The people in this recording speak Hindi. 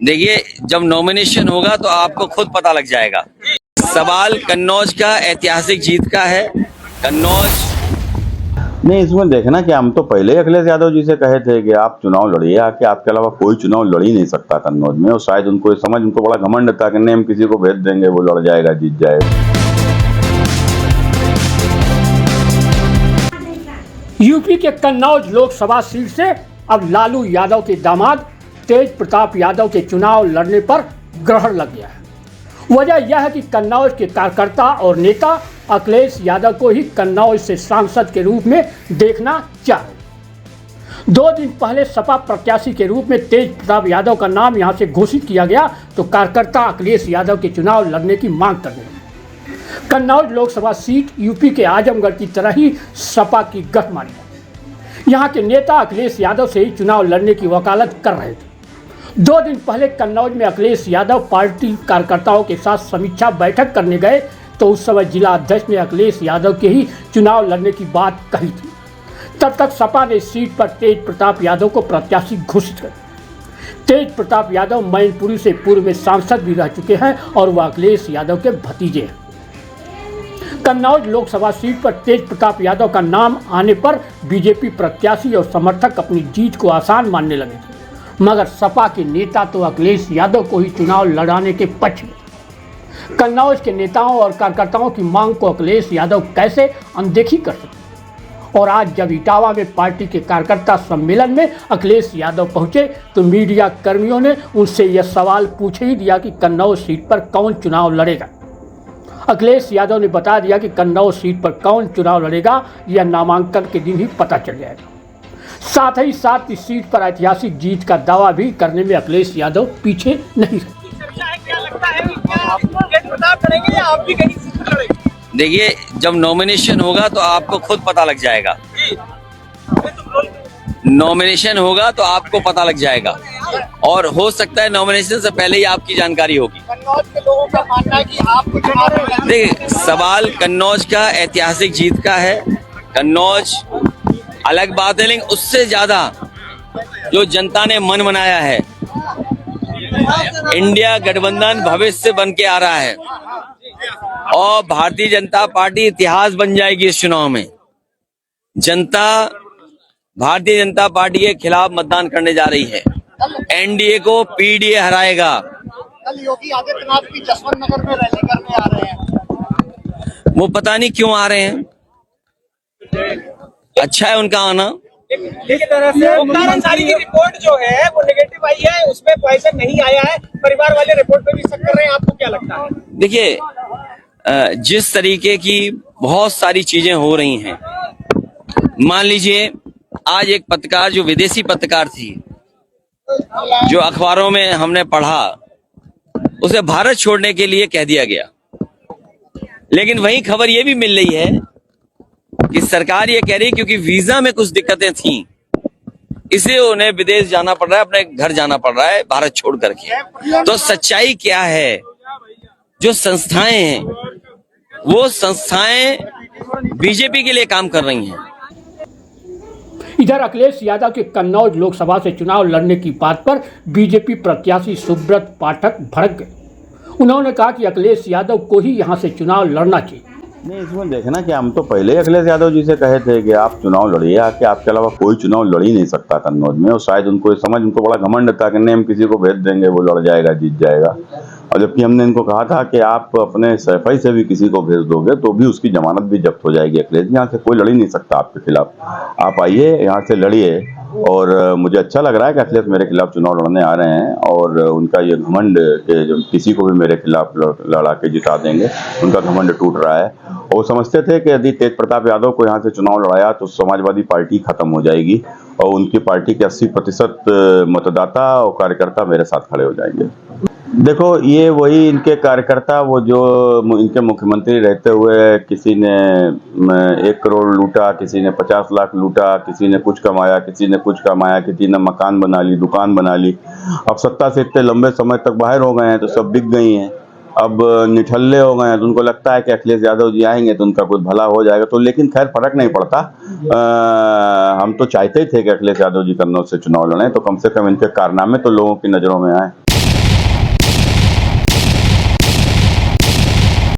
देखिए, जब नॉमिनेशन होगा तो आपको खुद पता लग जाएगा। सवाल कन्नौज का ऐतिहासिक जीत का है। कन्नौज नहीं, इसमें देखना कि हम तो पहले ही अखिलेश यादव जी से कहे थे कि आप चुनाव लड़िए, आके आपके अलावा कोई चुनाव लड़ ही नहीं सकता कन्नौज में। और शायद उनको उनको बड़ा घमंड था कि नहीं, हम किसी को भेज देंगे, वो लड़ जाएगा, जीत जाएगा। यूपी के कन्नौज लोकसभा सीट से अब लालू यादव के दामाद तेज प्रताप यादव के चुनाव लड़ने पर ग्रहण लग गया है। वजह यह है कि कन्नौज के कार्यकर्ता और नेता अखिलेश यादव को ही कन्नौज से सांसद के रूप में देखना चाह रहे। 2 दिन पहले सपा प्रत्याशी के रूप में तेज प्रताप यादव का नाम यहां से घोषित किया गया तो कार्यकर्ता अखिलेश यादव के चुनाव लड़ने की मांग करने लगे। कन्नौज लोकसभा सीट यूपी के आजमगढ़ की तरह ही सपा की गठमारी है। यहाँ के नेता अखिलेश यादव से ही चुनाव लड़ने की वकालत कर रहे थे। 2 दिन पहले कन्नौज में अखिलेश यादव पार्टी कार्यकर्ताओं के साथ समीक्षा बैठक करने गए तो उस समय जिला अध्यक्ष ने अखिलेश यादव के ही चुनाव लड़ने की बात कही थी। तब तक सपा ने सीट पर तेज प्रताप यादव को प्रत्याशी घोषित कर। तेज प्रताप यादव मैनपुरी से पूर्व में सांसद भी रह चुके हैं और वह अखिलेश यादव के भतीजे हैं। कन्नौज लोकसभा सीट पर तेज प्रताप यादव का नाम आने पर बीजेपी प्रत्याशी और समर्थक अपनी जीत को आसान मानने लगे थे, मगर सपा के नेता तो अखिलेश यादव को ही चुनाव लड़ाने के पक्ष में। कन्नौज के नेताओं और कार्यकर्ताओं की मांग को अखिलेश यादव कैसे अनदेखी कर सकते। और आज जब इटावा में पार्टी के कार्यकर्ता सम्मेलन में अखिलेश यादव पहुंचे तो मीडिया कर्मियों ने उनसे यह सवाल पूछ ही दिया कि कन्नौज सीट पर कौन चुनाव लड़ेगा। अखिलेश यादव ने बता दिया कि कन्नौज सीट पर कौन चुनाव लड़ेगा यह नामांकन के दिन ही पता चल जाएगा। साथ ही साथ इस सीट पर ऐतिहासिक जीत का दावा भी करने में अखिलेश यादव पीछे नहीं रहे। देखिए, जब नॉमिनेशन होगा तो आपको खुद पता लग जाएगा। नॉमिनेशन होगा तो आपको पता लग जाएगा और हो सकता है नॉमिनेशन से पहले ही आपकी जानकारी होगी। कन्नौज के लोगों का मानना है कि आपको चुनाव देखिए, सवाल कन्नौज का ऐतिहासिक जीत का है। कन्नौज अलग बात है, लेकिन उससे ज्यादा जो जनता ने मन बनाया है, इंडिया गठबंधन भविष्य बन के आ रहा है और भारतीय जनता पार्टी इतिहास बन जाएगी इस चुनाव में। जनता भारतीय जनता पार्टी के खिलाफ मतदान करने जा रही है। एनडीए को पीडीए हराएगा। कल योगी आदित्यनाथ भी जसवंत नगर में रैली करने आ रहे हैं। वो पता नहीं क्यों आ रहे हैं, अच्छा है उनका आना। एक तरह से मुख्तार अंसारी की रिपोर्ट जो है वो नेगेटिव आई है, उसमें पॉइजन नहीं आया है। परिवार वाले रिपोर्ट पे भी शक कर रहे हैं, आपको क्या लगता है? देखिए, जिस तरीके की बहुत सारी चीजें हो रही हैं, मान लीजिए आज एक पत्रकार जो विदेशी पत्रकार थी, जो अखबारों में हमने पढ़ा, उसे भारत छोड़ने के लिए कह दिया गया। लेकिन वही खबर ये भी मिल रही है कि सरकार ये कह रही है क्योंकि वीजा में कुछ दिक्कतें थीं, इसलिए उन्हें विदेश जाना पड़ रहा है, अपने घर जाना पड़ रहा है भारत छोड़ करके। तो सच्चाई क्या है? जो संस्थाएं हैं वो संस्थाएं बीजेपी के लिए काम कर रही हैं। इधर अखिलेश यादव के कन्नौज लोकसभा से चुनाव लड़ने की बात पर बीजेपी प्रत्याशी सुब्रत पाठक भड़क गए। उन्होंने कहा कि अखिलेश यादव को ही यहां से चुनाव लड़ना चाहिए। नहीं, इसमें देखना कि हम तो पहले ही अखिलेश यादव जी से कहे थे कि आप चुनाव लड़िए, आके आपके अलावा कोई चुनाव लड़ ही नहीं सकता कन्नौज में। और शायद उनको बड़ा घमंड था कि नहीं, हम किसी को भेज देंगे, वो लड़ जाएगा, जीत जाएगा। और जबकि हमने इनको कहा था कि आप अपने सफाई से भी किसी को भेज दोगे तो भी उसकी जमानत भी जब्त हो जाएगी। अखिलेश, यहाँ से कोई लड़ ही नहीं सकता आपके खिलाफ। आप आइए, यहाँ से लड़िए। और मुझे अच्छा लग रहा है कि अखिलेश मेरे खिलाफ चुनाव लड़ने आ रहे हैं और उनका ये घमंड कि जो किसी को भी मेरे खिलाफ लड़ा के जिता देंगे, उनका घमंड टूट रहा है। और समझते थे कि यदि तेज प्रताप यादव को यहाँ से चुनाव लड़ाया तो समाजवादी पार्टी खत्म हो जाएगी और उनकी पार्टी के 80% मतदाता और कार्यकर्ता मेरे साथ खड़े हो जाएंगे। देखो, ये वही इनके कार्यकर्ता, वो जो इनके मुख्यमंत्री रहते हुए किसी ने 1 करोड़ लूटा, किसी ने 50 लाख लूटा, किसी ने कुछ कमाया, किसी ने कुछ कमाया, किसी ने मकान बना ली, दुकान बना ली। अब सत्ता से इतने लंबे समय तक बाहर हो गए हैं तो सब बिक गई हैं। अब निठल्ले हो गए हैं तो उनको लगता है कि अखिलेश यादव जी आएंगे तो उनका कुछ भला हो जाएगा। तो लेकिन खैर फर्क नहीं पड़ता। हम तो चाहते ही थे कि अखिलेश यादव जी कन्नौज से चुनाव लड़ें, तो कम से कम इनके कारनामे तो लोगों की नज़रों में आए।